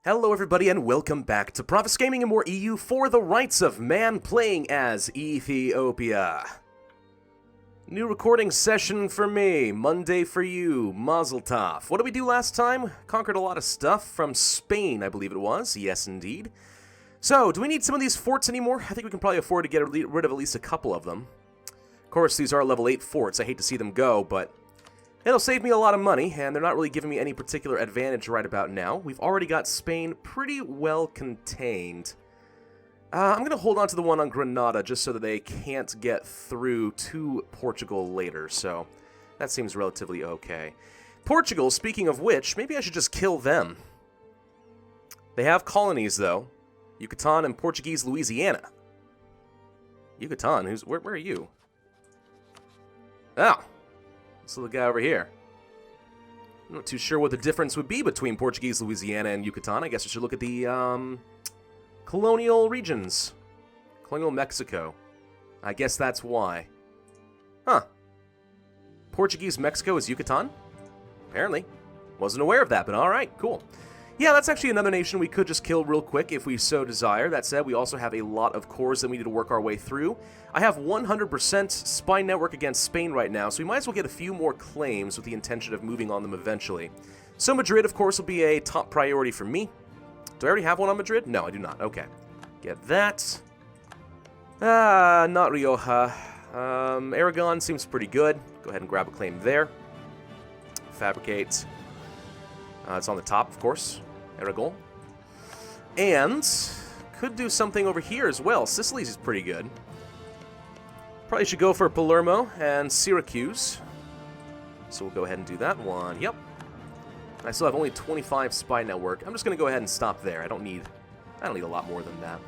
Hello everybody and welcome back to Pravus Gaming and more EU for the rights of man playing as Ethiopia. New recording session for me, Monday for you, Mazel Tov. What did we do last time? Conquered a lot of stuff from Spain, I believe it was. Yes, indeed. So, do we need some of these forts anymore? I think we can probably afford to get rid of at least a couple of them. Of course, these are level 8 forts. I hate to see them go, but it'll save me a lot of money, and they're not really giving me any particular advantage right about now. We've already got Spain pretty well contained. I'm going to hold on to the one on Granada just so that they can't get through to Portugal later, so that seems relatively okay. Portugal, speaking of which, maybe I should just kill them. They have colonies, though. Yucatan and Portuguese Louisiana. Yucatan? Where are you? Oh. This little guy over here. I'm not too sure what the difference would be between Portuguese Louisiana and Yucatan. I guess I should look at the colonial regions. Colonial Mexico. I guess that's why. Huh. Portuguese Mexico is Yucatan? Apparently. Wasn't aware of that, but alright, cool. Yeah, that's actually another nation we could just kill real quick if we so desire. That said, we also have a lot of cores that we need to work our way through. I have 100% spy network against Spain right now, so we might as well get a few more claims with the intention of moving on them eventually. So Madrid, of course, will be a top priority for me. Do I already have one on Madrid? No, I do not. Okay. Get that. Not Rioja. Aragon seems pretty good. Go ahead and grab a claim there. Fabricate. It's on the top, of course. Aragon. And could do something over here as well. Sicily's is pretty good. Probably should go for Palermo and Syracuse. So we'll go ahead and do that one. Yep. I still have only 25 spy network. I'm just going to go ahead and stop there. I don't need a lot more than that.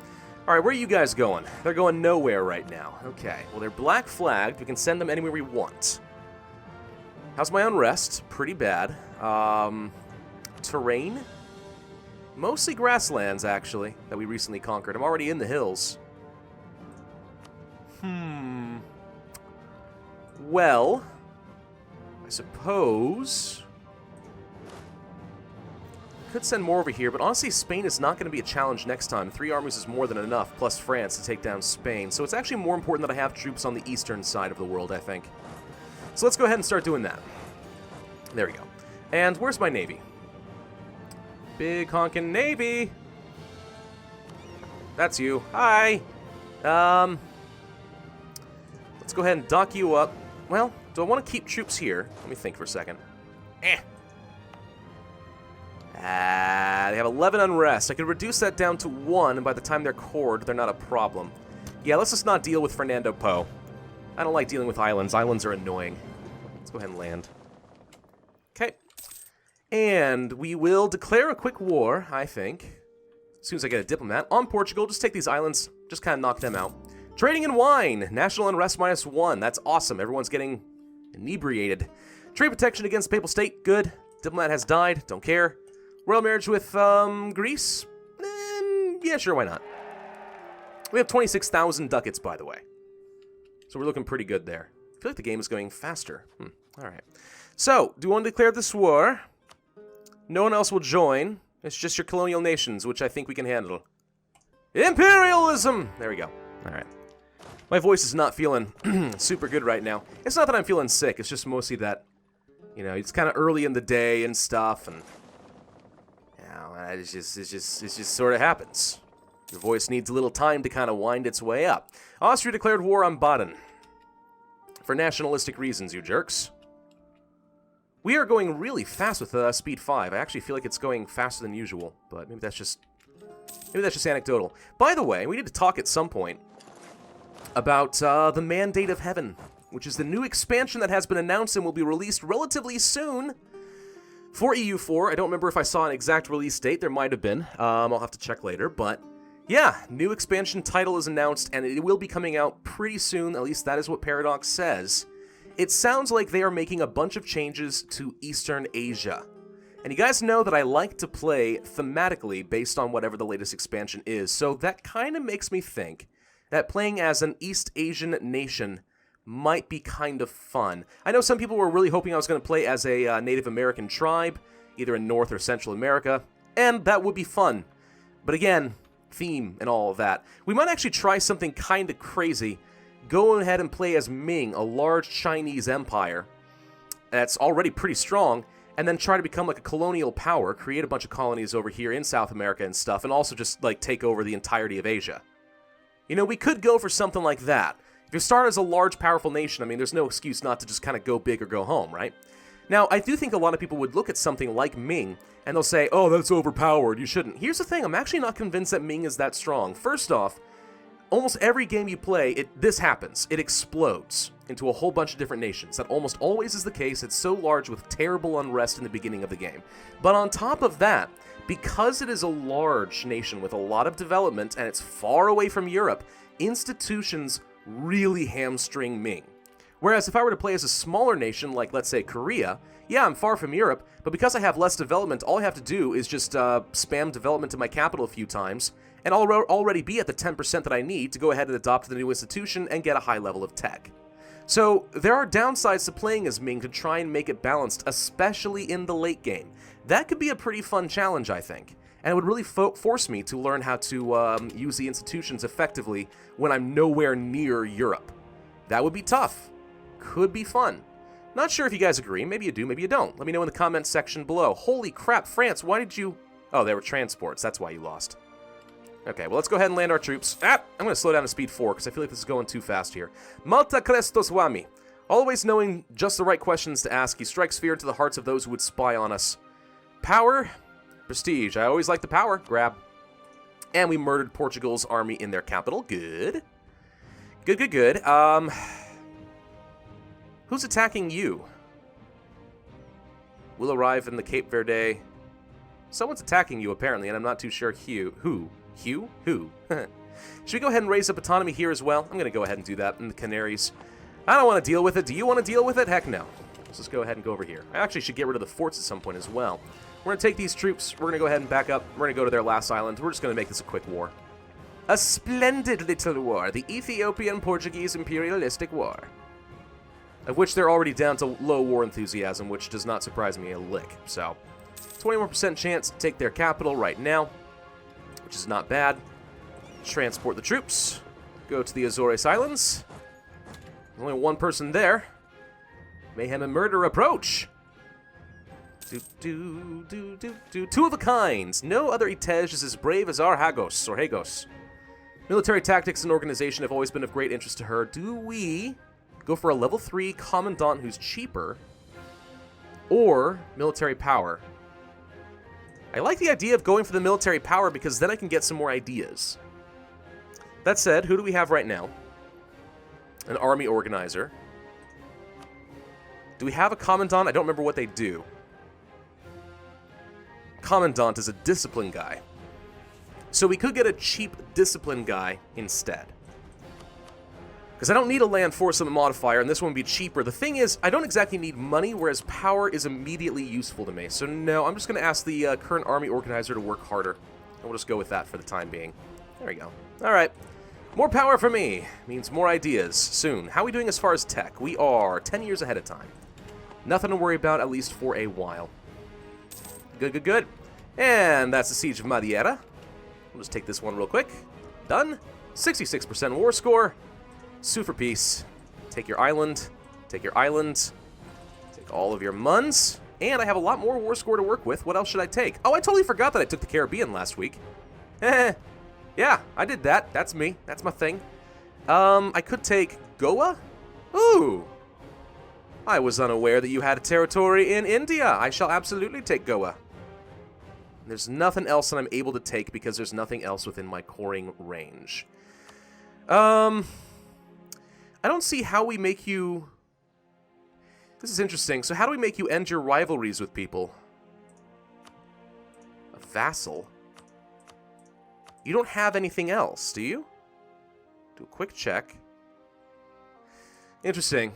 All right, where are you guys going? They're going nowhere right now. Okay. Well, they're black flagged. We can send them anywhere we want. How's my unrest? Pretty bad. Terrain? Mostly grasslands, actually, that we recently conquered. I'm already in the hills. Well, I suppose could send more over here, but honestly, Spain is not going to be a challenge next time. 3 armies is more than enough, plus France to take down Spain. So it's actually more important that I have troops on the eastern side of the world, I think. So let's go ahead and start doing that. There we go. And where's my navy? Big honkin' navy! That's you. Hi! Let's go ahead and dock you up. Well, do I want to keep troops here? Let me think for a second. They have 11 unrest. I could reduce that down to 1, and by the time they're cored, they're not a problem. Yeah, let's just not deal with Fernando Po. I don't like dealing with islands. Islands are annoying. Let's go ahead and land. Okay. And we will declare a quick war, I think, as soon as I get a diplomat, on Portugal. Just take these islands, just kind of knock them out. Trading in wine, national unrest -1. That's awesome. Everyone's getting inebriated. Trade protection against Papal State, good. Diplomat has died, don't care. Royal marriage with Greece? Yeah, sure, why not? We have 26,000 ducats, by the way. So we're looking pretty good there. I feel like the game is going faster. Alright. So, do you want to declare this war? No one else will join. It's just your colonial nations, which I think we can handle. Imperialism! There we go. Alright. My voice is not feeling super good right now. It's not that I'm feeling sick, it's just mostly that, you know, it's kind of early in the day and stuff, and, you know, it just sort of happens. Your voice needs a little time to kind of wind its way up. Austria declared war on Baden. For nationalistic reasons, you jerks. We are going really fast with speed 5. I actually feel like it's going faster than usual, but maybe that's just anecdotal. By the way, we need to talk at some point about the Mandate of Heaven, which is the new expansion that has been announced and will be released relatively soon for EU4. I don't remember if I saw an exact release date. There might have been. I'll have to check later, but yeah, new expansion title is announced, and it will be coming out pretty soon. At least that is what Paradox says. It sounds like they are making a bunch of changes to Eastern Asia. And you guys know that I like to play thematically based on whatever the latest expansion is, so that kind of makes me think that playing as an East Asian nation might be kind of fun. I know some people were really hoping I was going to play as a Native American tribe, either in North or Central America. And that would be fun. But again, theme and all of that. We might actually try something kind of crazy. Go ahead and play as Ming, a large Chinese empire that's already pretty strong, and then try to become like a colonial power, create a bunch of colonies over here in South America and stuff, and also just like take over the entirety of Asia. You know, we could go for something like that. If you start as a large, powerful nation, I mean, there's no excuse not to just kind of go big or go home, right? Now, I do think a lot of people would look at something like Ming, and they'll say, oh, that's overpowered, you shouldn't. Here's the thing, I'm actually not convinced that Ming is that strong. First off, almost every game you play, this happens. It explodes into a whole bunch of different nations. That almost always is the case. It's so large with terrible unrest in the beginning of the game. But on top of that, because it is a large nation with a lot of development and it's far away from Europe, institutions really hamstring Ming. Whereas if I were to play as a smaller nation like, let's say, Korea, yeah, I'm far from Europe, but because I have less development, all I have to do is just spam development to my capital a few times, and I'll already be at the 10% that I need to go ahead and adopt the new institution and get a high level of tech. So there are downsides to playing as Ming to try and make it balanced, especially in the late game. That could be a pretty fun challenge, I think, and it would really force me to learn how to use the institutions effectively when I'm nowhere near Europe. That would be tough. Could be fun. Not sure if you guys agree. Maybe you do, maybe you don't. Let me know in the comments section below. Holy crap, France, why did you... Oh, they were transports. That's why you lost. Okay, well, let's go ahead and land our troops. I'm going to slow down to speed 4 because I feel like this is going too fast here. Malta Crestos Wami. Always knowing just the right questions to ask, he strikes fear into the hearts of those who would spy on us. Power? Prestige. I always like the power. Grab. And we murdered Portugal's army in their capital. Good. Good, good, good. Who's attacking you? We'll arrive in the Cape Verde. Someone's attacking you, apparently, and I'm not too sure who. Hugh? Who? Should we go ahead and raise up autonomy here as well? I'm going to go ahead and do that in the Canaries. I don't want to deal with it. Do you want to deal with it? Heck no. Let's just go ahead and go over here. I actually should get rid of the forts at some point as well. We're going to take these troops. We're going to go ahead and back up. We're going to go to their last island. We're just going to make this a quick war. A splendid little war. The Ethiopian-Portuguese imperialistic war. Of which they're already down to low war enthusiasm, which does not surprise me a lick. So, 21% chance to take their capital right now, which is not bad. Transport the troops. Go to the Azores Islands. There's only one person there. Mayhem and murder approach. Two of a kind. No other Itej is as brave as our Hagos, or Hagos. Military tactics and organization have always been of great interest to her. Do we go for a level 3 commandant who's cheaper, or military power? I like the idea of going for the military power because then I can get some more ideas. That said, who do we have right now? An army organizer. Do we have a commandant? I don't remember what they do. Commandant is a discipline guy. So we could get a cheap discipline guy instead. Because I don't need a land force modifier, and this one would be cheaper. The thing is, I don't exactly need money, whereas power is immediately useful to me. So no, I'm just going to ask the current army organizer to work harder. And we'll just go with that for the time being. There we go. Alright. More power for me means more ideas soon. How are we doing as far as tech? We are 10 years ahead of time. Nothing to worry about, at least for a while. Good, good, good. And that's the Siege of Madeira. We'll just take this one real quick. Done. 66% war score. Sue for peace. Take your island. Take your island. Take all of your muns. And I have a lot more war score to work with. What else should I take? Oh, I totally forgot that I took the Caribbean last week. Yeah, I did that. That's me. That's my thing. I could take Goa? Ooh. I was unaware that you had a territory in India. I shall absolutely take Goa. There's nothing else that I'm able to take because there's nothing else within my coring range. I don't see how we make you... This is interesting. So how do we make you end your rivalries with people? A vassal? You don't have anything else, do you? Do a quick check. Interesting.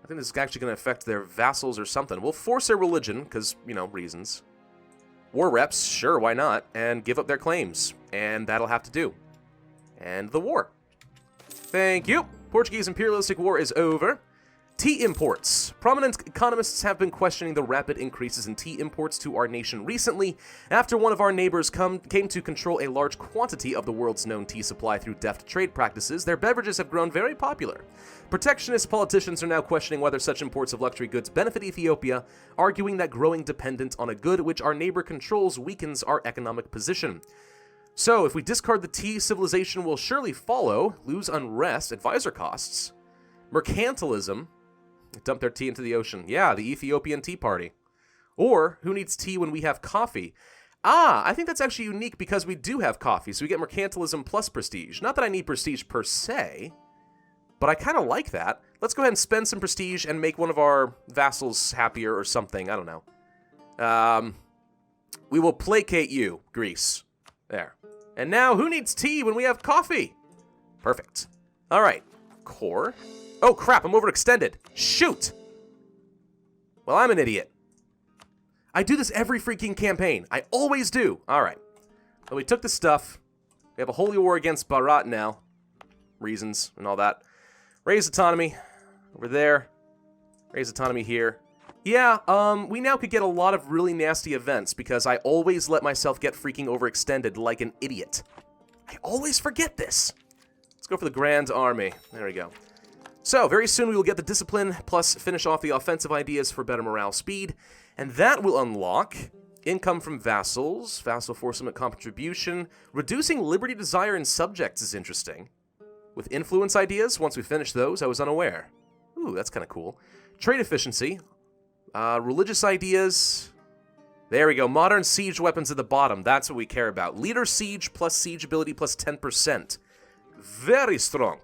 I think this is actually going to affect their vassals or something. We'll force their religion, because, you know, reasons. War reps, sure, why not? And give up their claims. And that'll have to do. And the war. Thank you. Portuguese imperialistic war is over. Tea imports. Prominent economists have been questioning the rapid increases in tea imports to our nation recently, after one of our neighbors came to control a large quantity of the world's known tea supply through deft trade practices. Their beverages have grown very popular. Protectionist politicians are now questioning whether such imports of luxury goods benefit Ethiopia, arguing that growing dependence on a good which our neighbor controls weakens our economic position. So, if we discard the tea, civilization will surely follow, lose unrest, advisor costs, mercantilism, dump their tea into the ocean. Yeah, the Ethiopian Tea Party. Or, who needs tea when we have coffee? Ah, I think that's actually unique because we do have coffee, so we get mercantilism plus prestige. Not that I need prestige per se, but I kind of like that. Let's go ahead and spend some prestige and make one of our vassals happier or something. I don't know. We will placate you, Greece. There. And now, who needs tea when we have coffee? Perfect. All right. Core. Oh, crap, I'm overextended. Shoot! Well, I'm an idiot. I do this every freaking campaign. I always do. All right. Well, we took the stuff. We have a holy war against Bharat now. Reasons and all that. Raise autonomy. Over there. Raise autonomy here. Yeah, we now could get a lot of really nasty events because I always let myself get freaking overextended like an idiot. I always forget this. Let's go for the Grand Army. There we go. So, very soon we will get the discipline, plus finish off the offensive ideas for better morale speed, and that will unlock income from vassals, vassal force limit contribution, reducing liberty, desire, and subjects is interesting. With influence ideas, once we finish those, I was unaware. Ooh, that's kind of cool. Trade efficiency, religious ideas, there we go, modern siege weapons at the bottom, that's what we care about. Leader siege plus siege ability plus 10%. Very strong.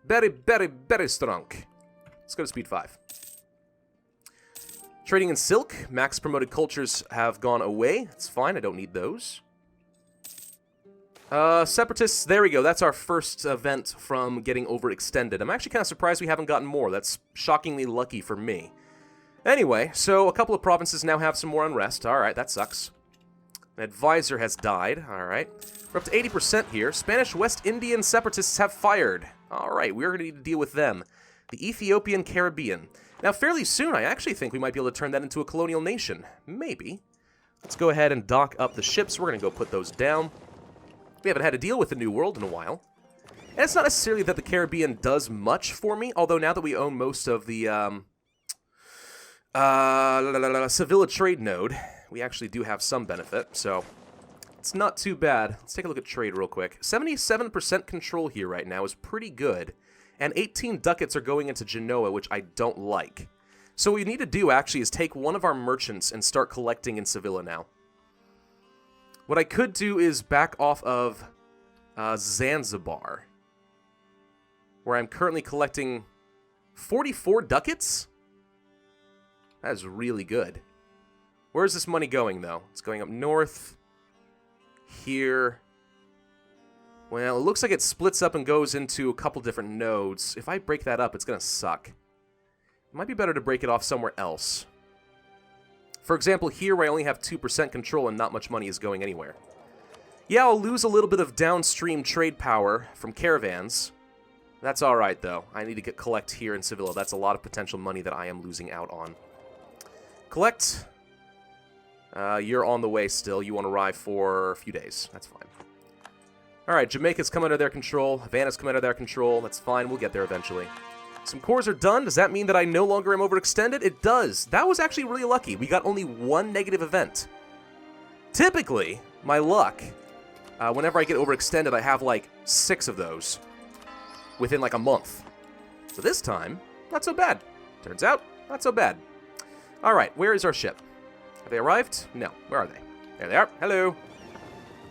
Very, very, very strong. Let's go to speed 5. Trading in silk. Max promoted cultures have gone away. That's fine. I don't need those. Separatists. There we go. That's our first event from getting overextended. I'm actually kind of surprised we haven't gotten more. That's shockingly lucky for me. Anyway, so a couple of provinces now have some more unrest. All right, that sucks. An advisor has died. All right. We're up to 80% here. Spanish West Indian separatists have fired. All right, we're going to need to deal with them. The Ethiopian Caribbean. Now, fairly soon, I actually think we might be able to turn that into a colonial nation. Maybe. Let's go ahead and dock up the ships. We're going to go put those down. We haven't had to deal with the New World in a while. And it's not necessarily that the Caribbean does much for me, although now that we own most of the Sevilla trade node, we actually do have some benefit, so it's not too bad. Let's take a look at trade real quick. 77% control here right now is pretty good, and 18 ducats are going into Genoa, which I don't like. So what we need to do, actually, is take one of our merchants and start collecting in Sevilla now. What I could do is back off of Zanzibar, where I'm currently collecting 44 ducats? That is really good. Where's this money going, though? It's going up north. Here. Well, it looks like it splits up and goes into a couple different nodes. If I break that up, it's going to suck. It might be better to break it off somewhere else. For example, here where I only have 2% control and not much money is going anywhere. Yeah, I'll lose a little bit of downstream trade power from caravans. That's alright, though. I need to collect here in Sevilla. That's a lot of potential money that I am losing out on. Collect. You're on the way still. You won't arrive for a few days. That's fine. Alright, Jamaica's come under their control. Havana's come under their control. That's fine. We'll get there eventually. Some cores are done. Does that mean that I no longer am overextended? It does. That was actually really lucky. We got only one negative event. Typically, my luck, whenever I get overextended, I have like 6 of those within like a month. So this time, not so bad. Turns out, not so bad. Alright, where is our ship? Have they arrived? No. Where are they? There they are. Hello.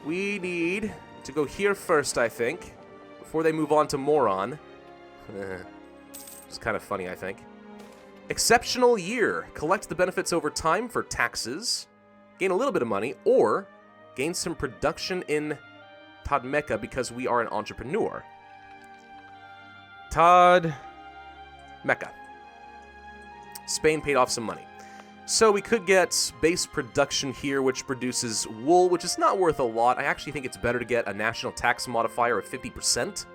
We need to go here first, I think, before they move on to Moron. It's kind of funny, I think. Exceptional year. Collect the benefits over time for taxes. Gain a little bit of money, or gain some production in Tadmeka because we are an entrepreneur. Tadmeka. Spain paid off some money. So we could get base production here, which produces wool, which is not worth a lot. I actually think it's better to get a national tax modifier of 50%.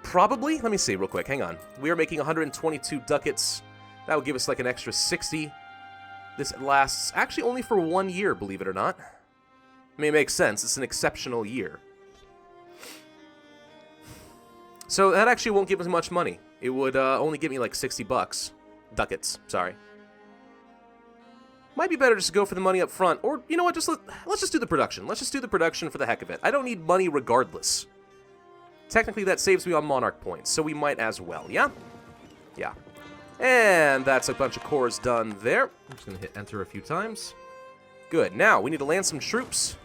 Probably. Let me see real quick. Hang on. We are making 122 ducats. That would give us like an extra 60. This lasts actually only for 1 year, believe it or not. I mean, it makes sense. It's an exceptional year. So that actually won't give us much money. It would only give me like 60 bucks. Ducats, sorry. Might be better just to go for the money up front. Or, you know what, let's just do the production. Let's just do the production for the heck of it. I don't need money regardless. Technically, that saves me on Monarch points, so we might as well, yeah? Yeah. And that's a bunch of cores done there. I'm just going to hit enter a few times. Good. Now, we need to land some troops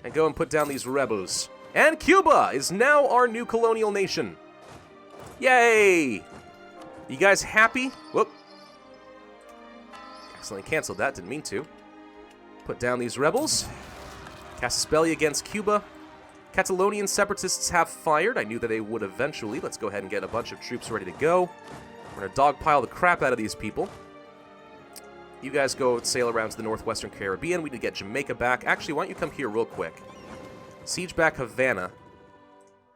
and go and put down these rebels. And Cuba is now our new colonial nation. Yay! You guys happy? Whoop. Accidentally canceled that, didn't mean to. Put down these rebels. Cast a spell against Cuba. Catalonian separatists have fired. I knew that they would eventually. Let's go ahead and get a bunch of troops ready to go. We're going to dogpile the crap out of these people. You guys go sail around to the northwestern Caribbean. We need to get Jamaica back. Actually, why don't you come here real quick? Siege back Havana.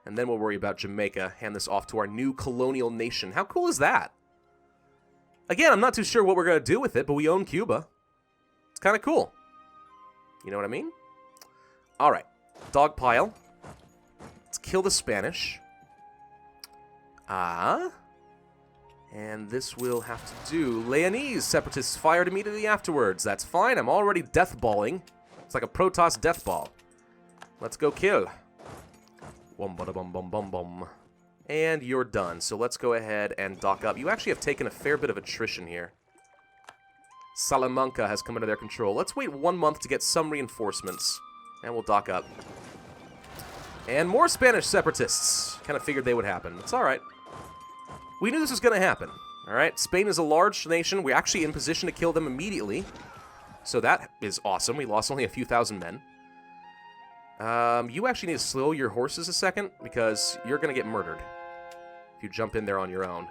And then we'll worry about Jamaica. Hand this off to our new colonial nation. How cool is that? Again, I'm not too sure what we're going to do with it, but we own Cuba. It's kind of cool. You know what I mean? Alright. Dogpile. Let's kill the Spanish. And this will have to do. Leonese separatists fired immediately afterwards. That's fine. I'm already deathballing. It's like a Protoss death ball. Let's go kill. Bum bada bum bum bum bum. And you're done. So let's go ahead and dock up. You actually have taken a fair bit of attrition here. Salamanca has come under their control. Let's wait 1 month to get some reinforcements. And we'll dock up. And more Spanish separatists. Kind of figured they would happen. It's alright. We knew this was going to happen. Alright, Spain is a large nation. We're actually in position to kill them immediately. So that is awesome. We lost only a few thousand men. You actually need to slow your horses a second, because you're going to get murdered if you jump in there on your own.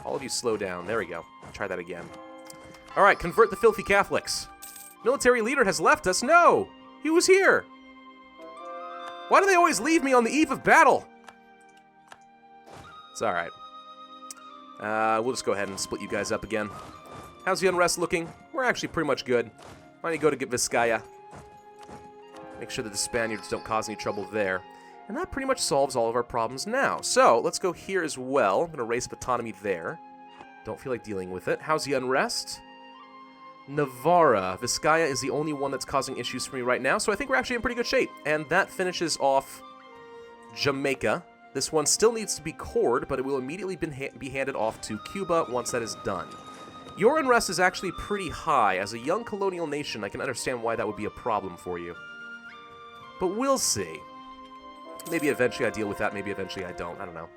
All of you slow down. There we go. Try that again. Alright, convert the filthy Catholics. Military leader has left us. No! He was here! Why do they always leave me on the eve of battle? It's alright. We'll just go ahead and split you guys up again. How's the unrest looking? We're actually pretty much good. Why don't you go to get Vizcaya? Make sure that the Spaniards don't cause any trouble there. And that pretty much solves all of our problems now. So, let's go here as well. I'm going to raise up autonomy there. Don't feel like dealing with it. How's the unrest? Navarra. Vizcaya is the only one that's causing issues for me right now, so I think we're actually in pretty good shape. And that finishes off Jamaica. This one still needs to be cored, but it will immediately be handed off to Cuba once that is done. Your unrest is actually pretty high. As a young colonial nation, I can understand why that would be a problem for you. But we'll see. Maybe eventually I deal with that, maybe eventually I don't. I don't know.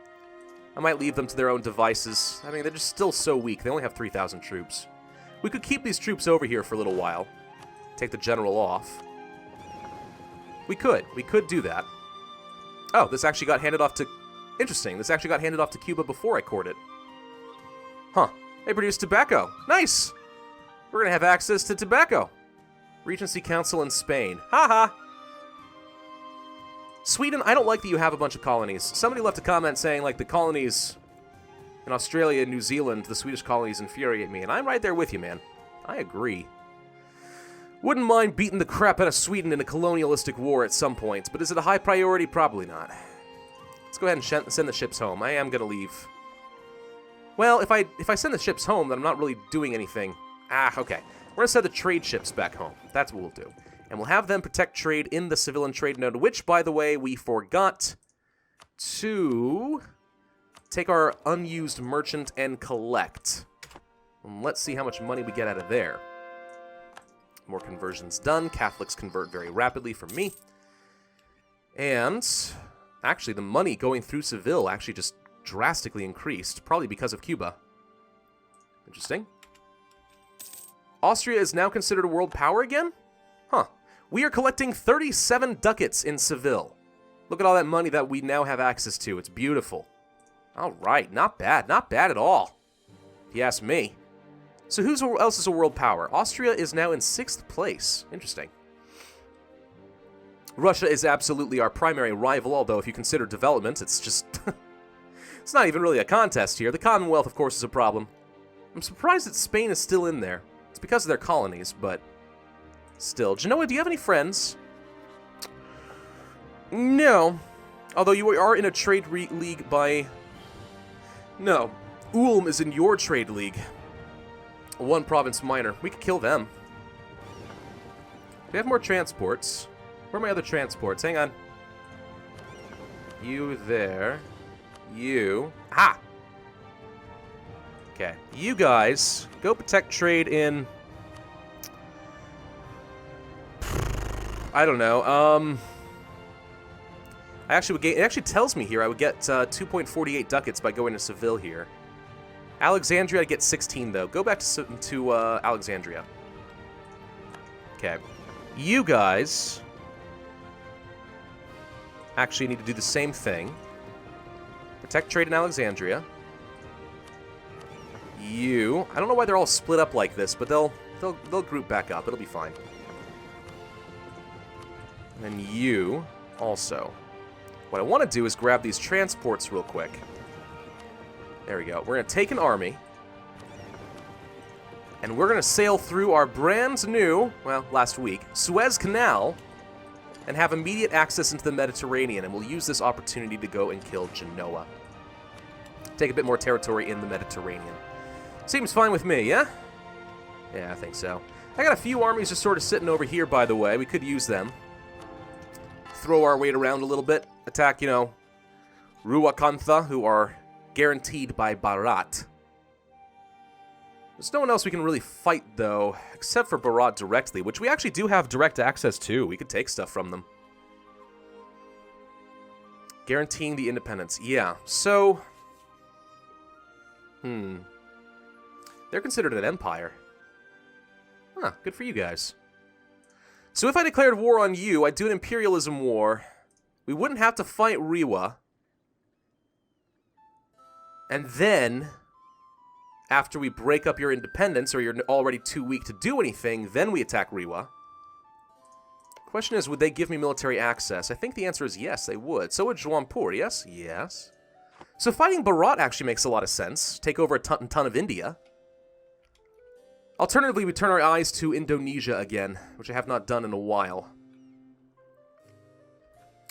I might leave them to their own devices. I mean, they're just still so weak. They only have 3,000 troops. We could keep these troops over here for a little while. Take the general off. We could. We could do that. Oh, this actually got handed off to... Interesting. This actually got handed off to Cuba before I cored it. Huh. They produce tobacco. Nice! We're going to have access to tobacco. Regency Council in Spain. Haha! Sweden, I don't like that you have a bunch of colonies. Somebody left a comment saying, like, the colonies in Australia and New Zealand, the Swedish colonies infuriate me, and I'm right there with you, man. I agree. Wouldn't mind beating the crap out of Sweden in a colonialistic war at some point, but is it a high priority? Probably not. Let's go ahead and send the ships home. I am going to leave. Well, if I send the ships home, then I'm not really doing anything. Okay. We're going to send the trade ships back home. That's what we'll do. And we'll have them protect trade in the civilian trade node, which, by the way, we forgot to take our unused merchant and collect. And let's see how much money we get out of there. More conversions done. Catholics convert very rapidly for me. And actually, the money going through Seville actually just drastically increased, probably because of Cuba. Interesting. Austria is now considered a world power again? Huh. We are collecting 37 ducats in Seville. Look at all that money that we now have access to. It's beautiful. All right. Not bad. Not bad at all, if you ask me. So who else is a world power? Austria is now in 6th place. Interesting. Russia is absolutely our primary rival, although if you consider development, it's just... It's not even really a contest here. The Commonwealth, of course, is a problem. I'm surprised that Spain is still in there. It's because of their colonies, but still. Genoa, do you have any friends? No. Although you are in a trade league by... No. Ulm is in your trade league. One province minor. We could kill them. We have more transports. Where are my other transports? Hang on. You there. You. Aha! Okay. You guys, go protect trade in... I don't know. I actually would get... It actually tells me here I would get 2.48 ducats by going to Seville here. Alexandria, I get 16, though. Go back to Alexandria. Okay. You guys actually need to do the same thing. Protect trade in Alexandria. You... I don't know why they're all split up like this, but they'll group back up. It'll be fine. And then you also. What I want to do is grab these transports real quick. There we go. We're going to take an army. And we're going to sail through our brand new, well, last week, Suez Canal, and have immediate access into the Mediterranean. And we'll use this opportunity to go and kill Genoa. Take a bit more territory in the Mediterranean. Seems fine with me, yeah? Yeah, I think so. I got a few armies just sort of sitting over here, by the way. We could use them. Throw our weight around a little bit. Attack, you know, Ruakantha, who are guaranteed by Barat. There's no one else we can really fight, though, except for Barat directly, which we actually do have direct access to. We could take stuff from them. Guaranteeing the independence. Yeah, so... They're considered an empire. Huh, good for you guys. So if I declared war on you, I'd do an imperialism war. We wouldn't have to fight Rewa. And then, after we break up your independence, or you're already too weak to do anything, then we attack Rewa. Question is, would they give me military access? I think the answer is yes, they would. So would Jaunpur, yes? Yes. So fighting Barat actually makes a lot of sense. Take over a ton of India. Alternatively, we turn our eyes to Indonesia again, which I have not done in a while.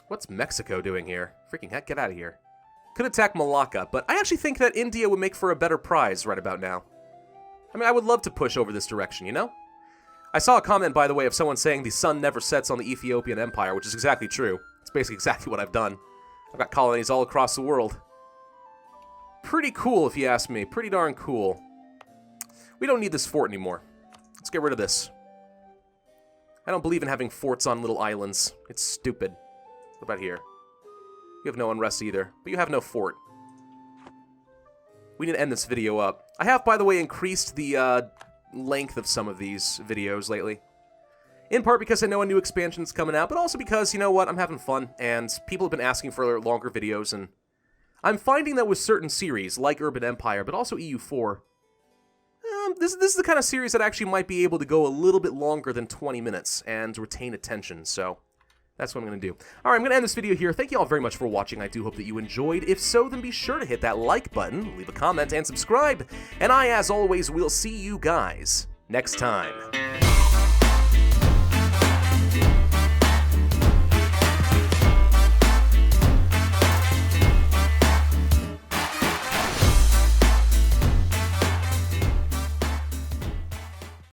What's Mexico doing here? Freaking heck, get out of here. Could attack Malacca, but I actually think that India would make for a better prize right about now. I mean, I would love to push over this direction, you know? I saw a comment, by the way, of someone saying the sun never sets on the Ethiopian Empire, which is exactly true. It's basically exactly what I've done. I've got colonies all across the world. Pretty cool, if you ask me. Pretty darn cool. We don't need this fort anymore. Let's get rid of this. I don't believe in having forts on little islands. It's stupid. What about here? You have no unrest either, but you have no fort. We need to end this video up. I have, by the way, increased the length of some of these videos lately. In part because I know a new expansion is coming out, but also because, you know what, I'm having fun, and people have been asking for longer videos, and I'm finding that with certain series, like Urban Empire, but also EU4, this is the kind of series that actually might be able to go a little bit longer than 20 minutes and retain attention, so that's what I'm going to do. Alright, I'm going to end this video here. Thank you all very much for watching. I do hope that you enjoyed. If so, then be sure to hit that like button, leave a comment, and subscribe. And I, as always, will see you guys next time.